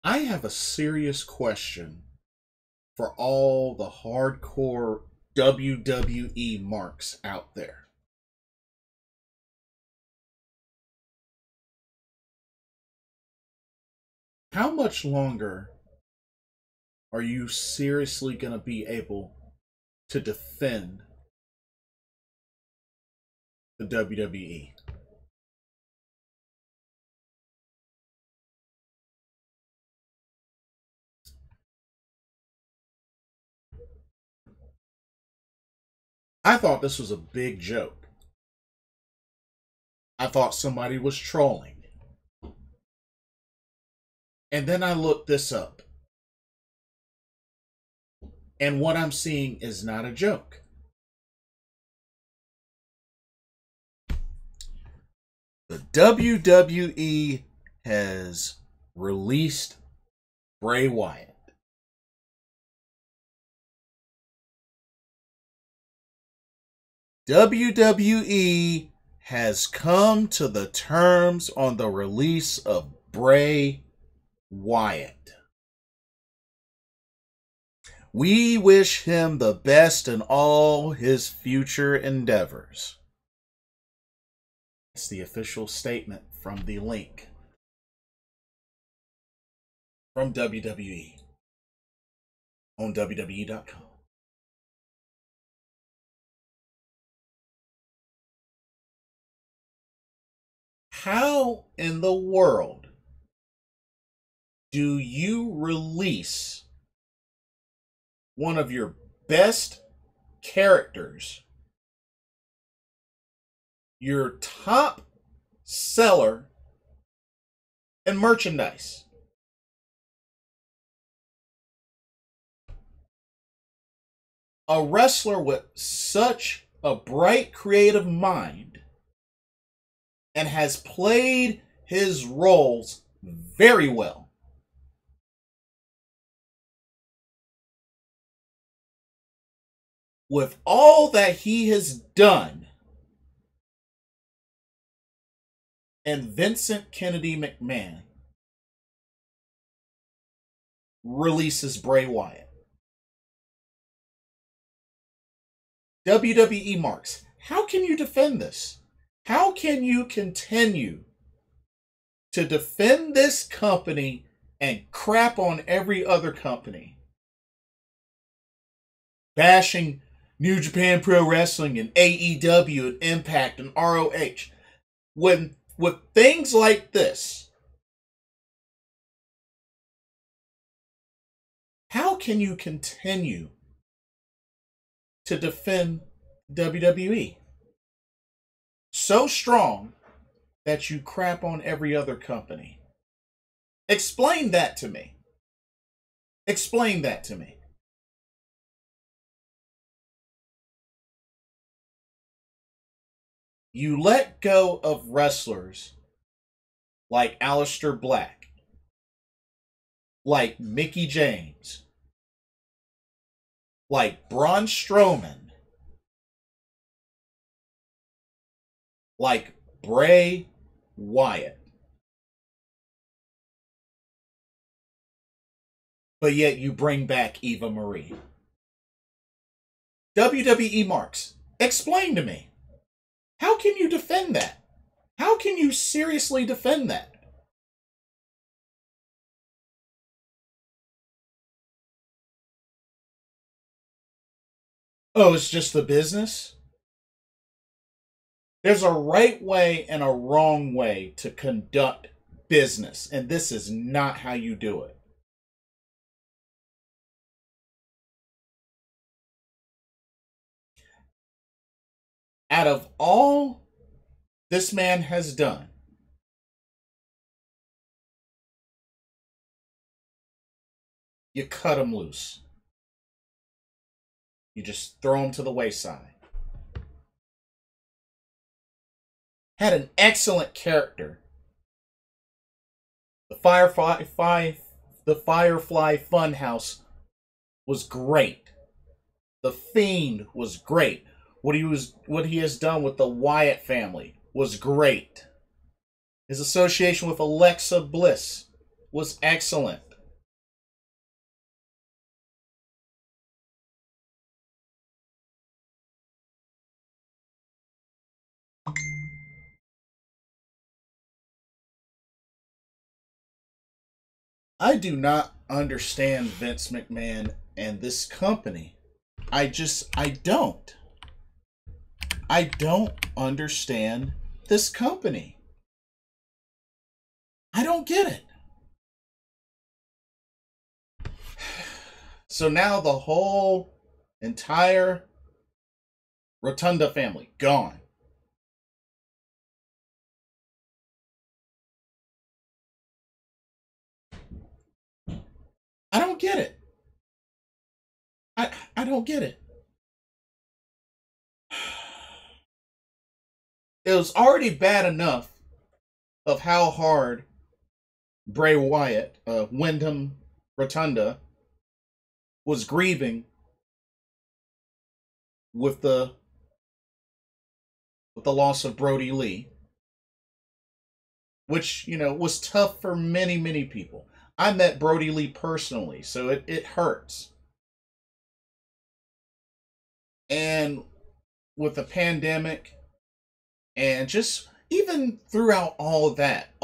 I have a serious question for all the hardcore WWE marks out there. How much longer are you seriously going to be able to defend the WWE? I thought this was a big joke. I thought somebody was trolling. And then I looked this up. And what I'm seeing is not a joke. The WWE has released Bray Wyatt. WWE has come to the terms on the release of Bray Wyatt. We wish him the best in all his future endeavors. It's the official statement from the link from WWE on WWE.com. How in the world do you release one of your best characters, your top seller in merchandise? A wrestler with such a bright creative mind and has played his roles very well. With all that he has done, and Vincent Kennedy McMahon releases Bray Wyatt. WWE marks, how can you defend this? How can you continue to defend this company and crap on every other company? Bashing New Japan Pro Wrestling and AEW and Impact and ROH. When with things like this, how can you continue to defend WWE so strong that you crap on every other company? Explain that to me. Explain that to me. You let go of wrestlers like Aleister Black, like Mickie James, like Braun Strowman, like Bray Wyatt. But yet you bring back Eva Marie. WWE marks, explain to me. How can you defend that? How can you seriously defend that? Oh, it's just the business? There's a right way and a wrong way to conduct business, and this is not how you do it. Out of all this man has done, you cut him loose. You just throw him to the wayside. Had an excellent character. The Firefly Funhouse was great. The Fiend was great. What he has done with the Wyatt family was great. His association with Alexa Bliss was excellent. I do not understand Vince McMahon and this company. I don't. I don't understand this company. I don't get it. So now the whole entire Rotunda family gone. I don't get it. I don't get it. It was already bad enough of how hard Bray Wyatt, Wyndham Rotunda, was grieving with the loss of Brody Lee, which was tough for many people. I met Brody Lee personally, so it hurts. And with the pandemic, and just even throughout all that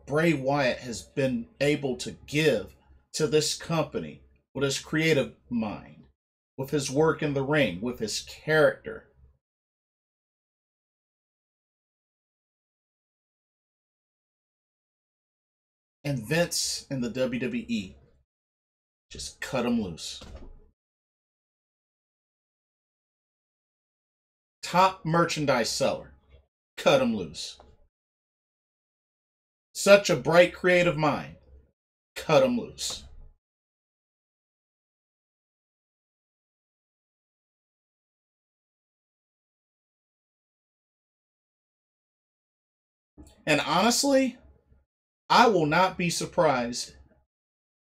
Bray Wyatt has been able to give to this company with his creative mind, with his work in the ring, with his character. And Vince and the WWE just cut him loose. Top merchandise seller, cut him loose. Such a bright creative mind, cut him loose. And honestly, I will not be surprised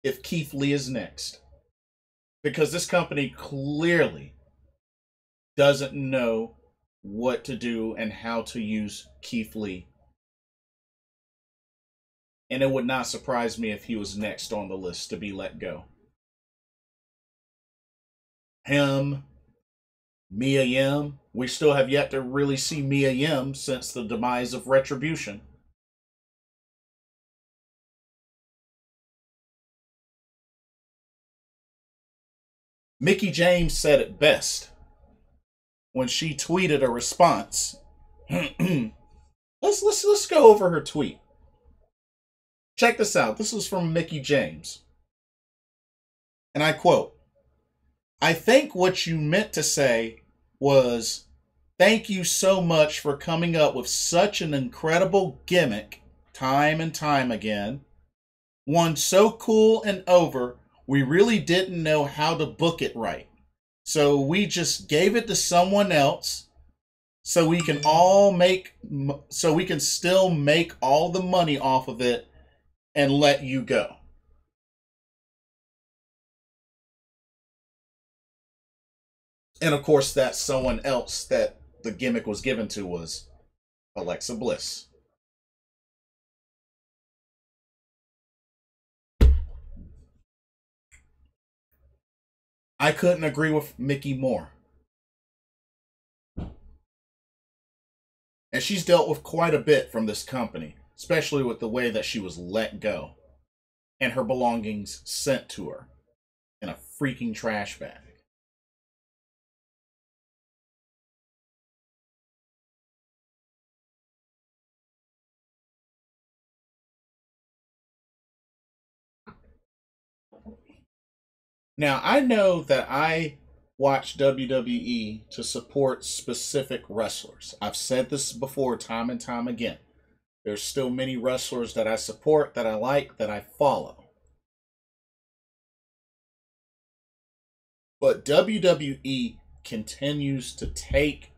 if Keith Lee is next. Because this company clearly doesn't know what to do and how to use Keith Lee. And it would not surprise me if he was next on the list to be let go. Him, Mia Yim. We still have yet to really see Mia Yim since the demise of Retribution. Mickie James said it best when she tweeted a response. let's go over her tweet. Check this out. This is from Mickie James. And I quote, "I think what you meant to say was, thank you so much for coming up with such an incredible gimmick time and time again. One so cool and over, we really didn't know how to book it right. So we just gave it to someone else so we can still make all the money off of it and let you go." And of course, that someone else that the gimmick was given to was Alexa Bliss. I couldn't agree with Mickie more. And she's dealt with quite a bit from this company, especially with the way that she was let go and her belongings sent to her in a freaking trash bag. Now, I know that I watch WWE to support specific wrestlers. I've said this before time and time again. There's still many wrestlers that I support, that I like, that I follow. But WWE continues to take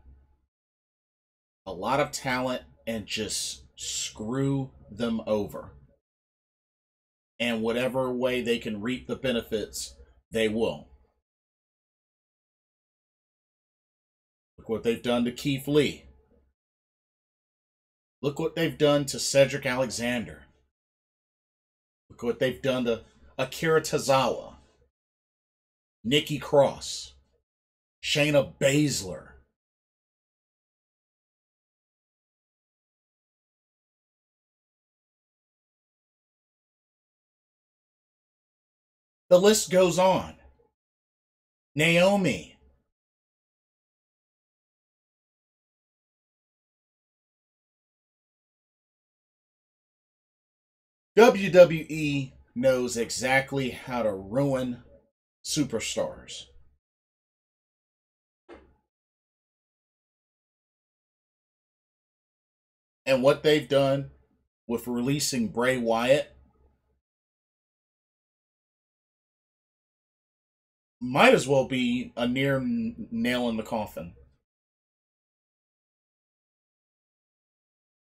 a lot of talent and just screw them over. And whatever way they can reap the benefits, they will. Look what they've done to Keith Lee. Look what they've done to Cedric Alexander. Look what they've done to Akira Tozawa, Nikki Cross, Shayna Baszler. The list goes on. Naomi. WWE knows exactly how to ruin superstars. And what they've done with releasing Bray Wyatt might as well be a near nail in the coffin.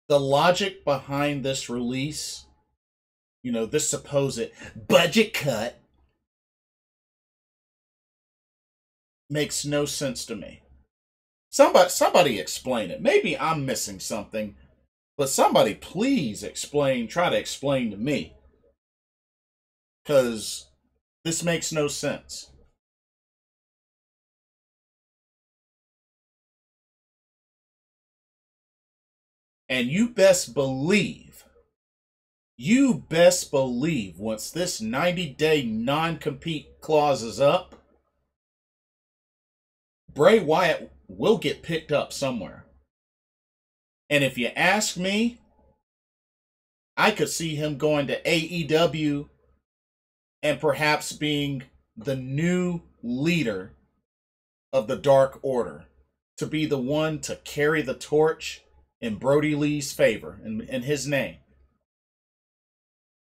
The logic behind this release, this supposed budget cut, makes no sense to me. Somebody explain it. Maybe I'm missing something, but somebody please try to explain to me. Because this makes no sense. And you best believe once this 90-day non-compete clause is up, Bray Wyatt will get picked up somewhere. And if you ask me, I could see him going to AEW and perhaps being the new leader of the Dark Order, to be the one to carry the torch in Brody Lee's favor, in his name,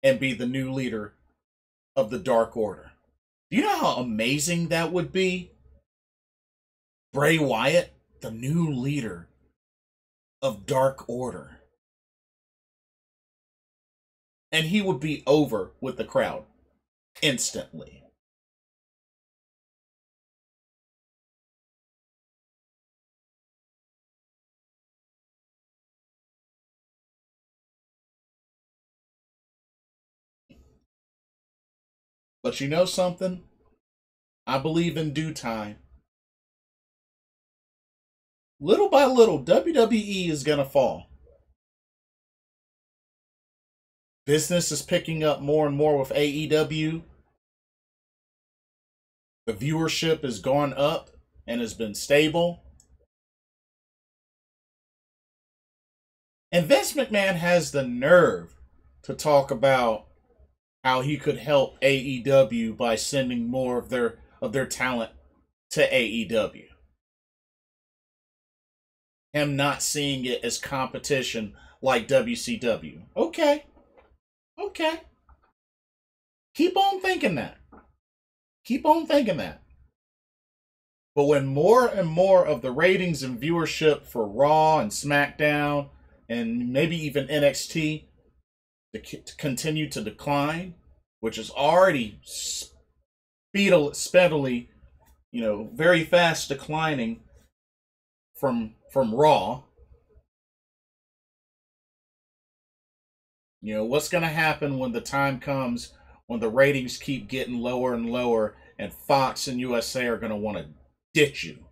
and be the new leader of the Dark Order. Do you know how amazing that would be? Bray Wyatt, the new leader of Dark Order. And he would be over with the crowd instantly. But you know something? I believe in due time. Little by little, WWE is going to fall. Business is picking up more and more with AEW. The viewership has gone up and has been stable. And Vince McMahon has the nerve to talk about how he could help AEW by sending more of their talent to AEW. Him not seeing it as competition like WCW. Okay. Keep on thinking that. But when more and more of the ratings and viewership for Raw and SmackDown and maybe even NXT to continue to decline, which is already speedily, very fast declining from Raw. What's going to happen when the time comes when the ratings keep getting lower and lower and Fox and USA are going to want to ditch you?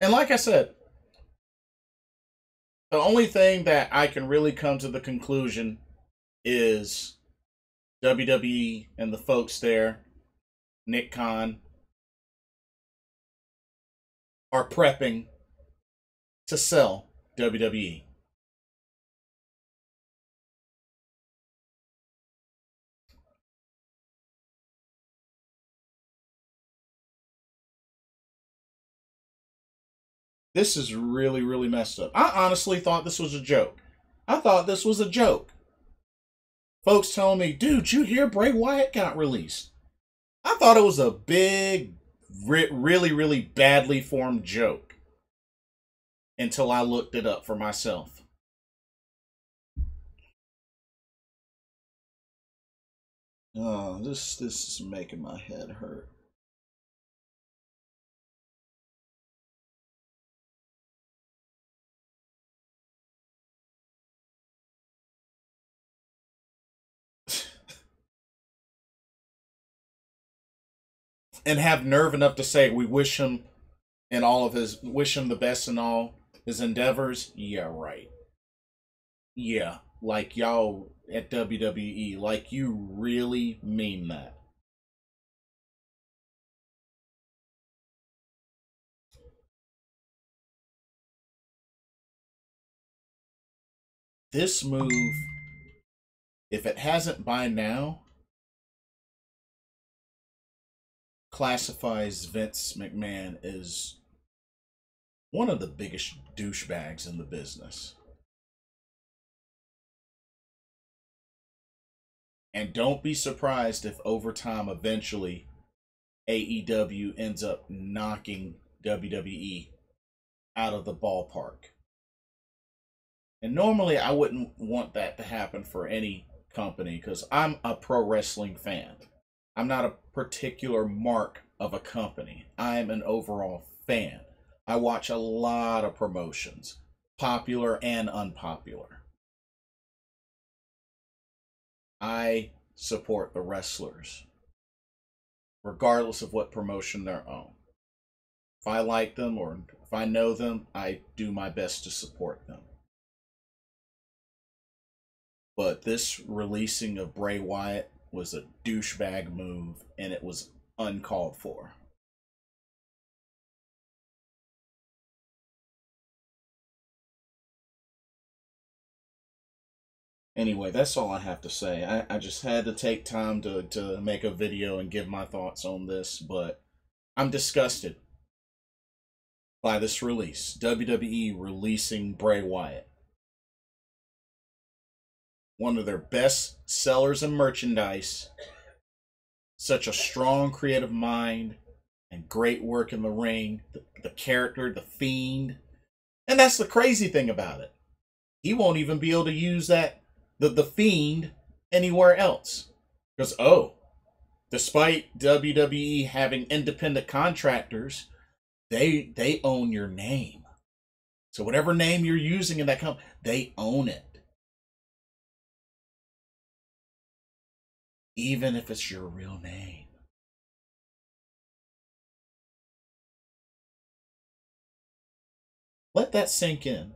And like I said, the only thing that I can really come to the conclusion is WWE and the folks there, Nick Khan, are prepping to sell WWE. This is really, really messed up. I honestly thought this was a joke. Folks telling me, dude, you hear Bray Wyatt got released? I thought it was a big, really, really badly formed joke until I looked it up for myself. Oh, this is making my head hurt. And have nerve enough to say we wish him the best and all. His endeavors? Yeah, right. Yeah, like y'all at WWE, like you really mean that. This move, if it hasn't by now, classifies Vince McMahon as one of the biggest douchebags in the business. And don't be surprised if over time, eventually, AEW ends up knocking WWE out of the ballpark. And normally, I wouldn't want that to happen for any company because I'm a pro wrestling fan. I'm not a particular mark of a company. I'm an overall fan. I watch a lot of promotions, popular and unpopular. I support the wrestlers, regardless of what promotion they're on. If I like them or if I know them, I do my best to support them. But this releasing of Bray Wyatt was a douchebag move, and it was uncalled for. Anyway, that's all I have to say. I just had to take time to make a video and give my thoughts on this, but I'm disgusted by this release. WWE releasing Bray Wyatt. One of their best sellers in merchandise. Such a strong creative mind and great work in the ring. The character, the Fiend. And that's the crazy thing about it. He won't even be able to use the Fiend anywhere else. Because, despite WWE having independent contractors, they own your name. So whatever name you're using in that company, they own it. Even if it's your real name. Let that sink in.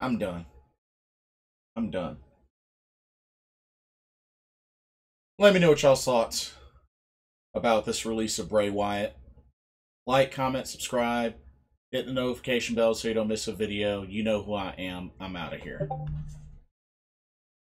I'm done. I'm done. Let me know what y'all's thoughts about this release of Bray Wyatt. Like, comment, subscribe, hit the notification bell so you don't miss a video. You know who I am. I'm out of here.